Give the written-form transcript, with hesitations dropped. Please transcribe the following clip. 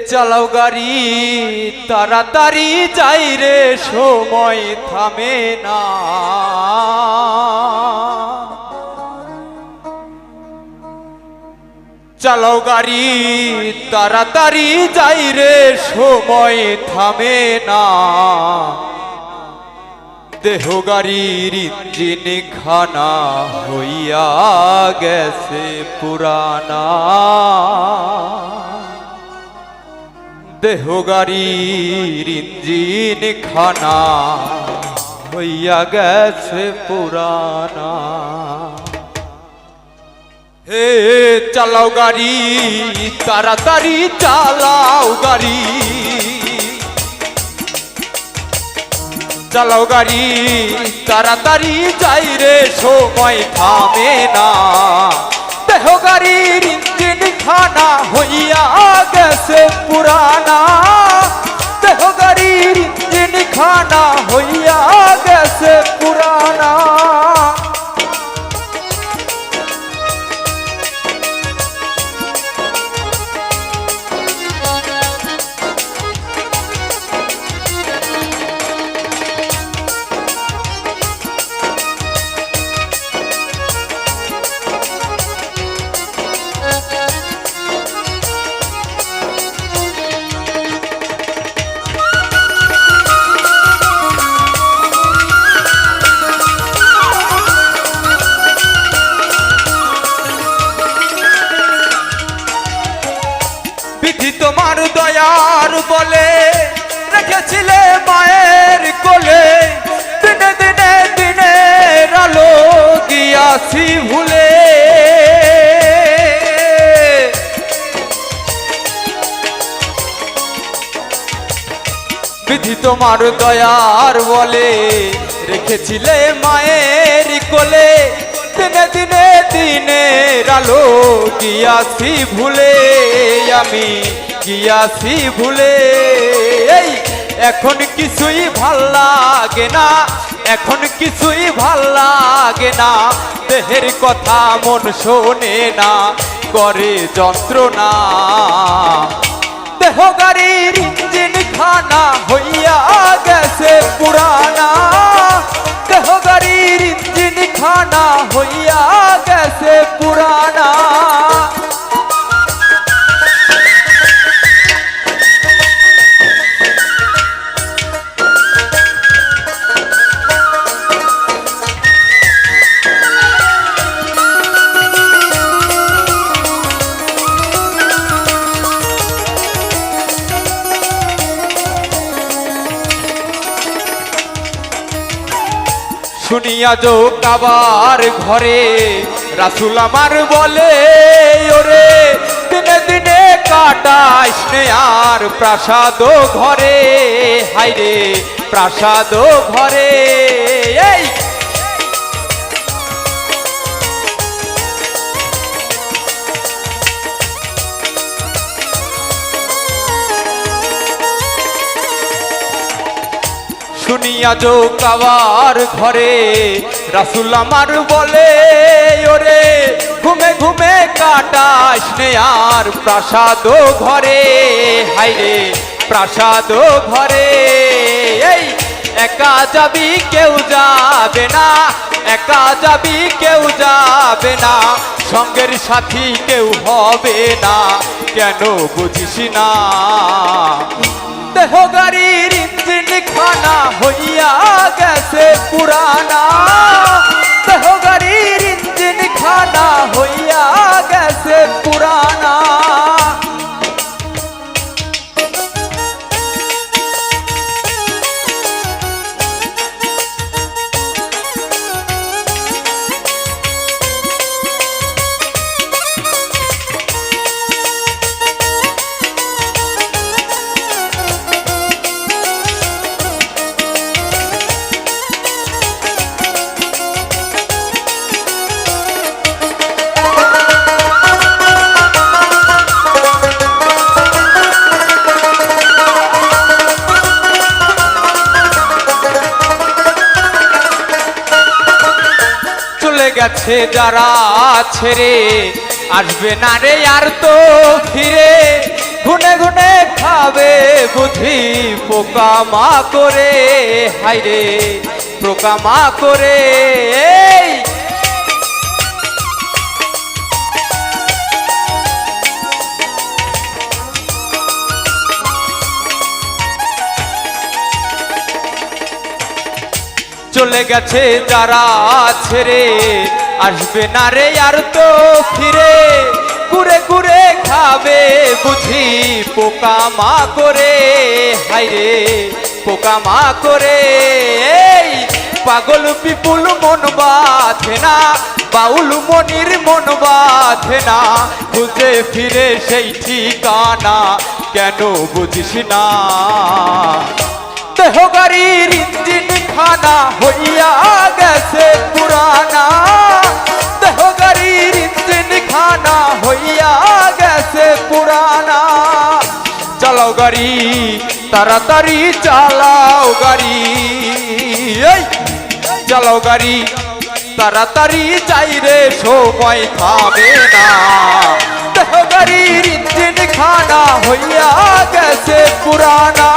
চালাও গাড়ি তাড়াতাড়ি যাই রে সময় থামে না। চালাও গাড়ি তাড়াতাড়ি যাই রে সময় থামে না। দেহ গাড়ির ইঞ্জিন খানা হইয়া গেছে পুরানা। দেহ গাড়ির ইঞ্জিন খানা হইয়া গেছে পুরানা। হে চালাও গাড়ি তাড়াতাড়ি চালাও গাড়ি। চালাও গাড়ি তাড়াতাড়ি যাই রে সময় থামে না। দেহ গাড়ির ইঞ্জিন খানা হইয়া গেছে পুরানা। দেহ গাড়ির ইঞ্জিন খানা হইয়া গেছে পুরানা। বিধি তোমার দয়ার বলে রেখেছিলে মায়ের কোলে। দিনে দিনে দিনের আলো গিয়াছি ভুলে। বিধি তোমার দয়ার বলে রেখেছিলে মায়ের কোলে। দিনে দিনে দিনের আলো গিয়াছি ভুলে। আমি গিয়াছি ভুলে। এই এখন কিছুই ভাল লাগে না, এখন কিছুই ভাল লাগে না। দেহের কথা মন শোনে না, করে যন্ত্রণা। দেহ গাড়ির ইঞ্জিন খানা হইয়া গেছে পুরানা। দেহ গাড়ির ইঞ্জিন খানা হইয়া গেছে পুরানা। শুনিয়া যো কাবার ঘরে রাসূল আমার বলে ওরে। দিনে দিনে কাটাইস নে আর প্রাসাদ ঘরে। হাইরে প্রাসাদ ঘরে। এই শুনিয়া যো কাবার ঘরে রাসূল আমার বলে ওরে। ঘুমে ঘুমে কাটাইস নে আর প্রাসাদ ঘরে। হাইরে প্রাসাদ ঘরে। এই একা যাবি কেউ যাবে না, একা যাবি কেউ যাবে না। সঙ্গের সাথী কেউ হবে না, কেন বুঝিস না। দেহ গাড়ির ইঞ্জিন খানা হইয়া গেছে পুরানা। দেহ গাড়ির ইঞ্জিন খানা হইয়া গেছে পুরানা। গেছে যারা ছেড়ে আসবে না রে আর তো ফিরে। গুনে গুনে খাবে বুঝি পোকা মা করে, হাইরে পোকা মা করে। এই চলে গেছে যারা ছেড়ে, আসবে না রে আর তো ফিরে, কুরে কুরে খাবে বুঝি পোকা মা করে, হাইরে পোকা মা করে। এই পাগল বিপুল মন বাঁধে না, বাউল মনির মন বাঁধে না, খুঁজে ফিরে সেই ঠিকানা কেন বুঝিস না। দেহ গাড়ির ইঞ্জিন খানা হইয়া গেছে পুরানা, দেহ গাড়ির ইঞ্জিন খানা হইয়া গেছে পুরানা। চালাও গাড়ি তাড়াতাড়ি চালাও গাড়ি, এই চালাও গাড়ি তাড়াতাড়ি যাই রে সময় থামে না। দেহ গাড়ির ইঞ্জিন খানা হইয়া গেছে পুরানা,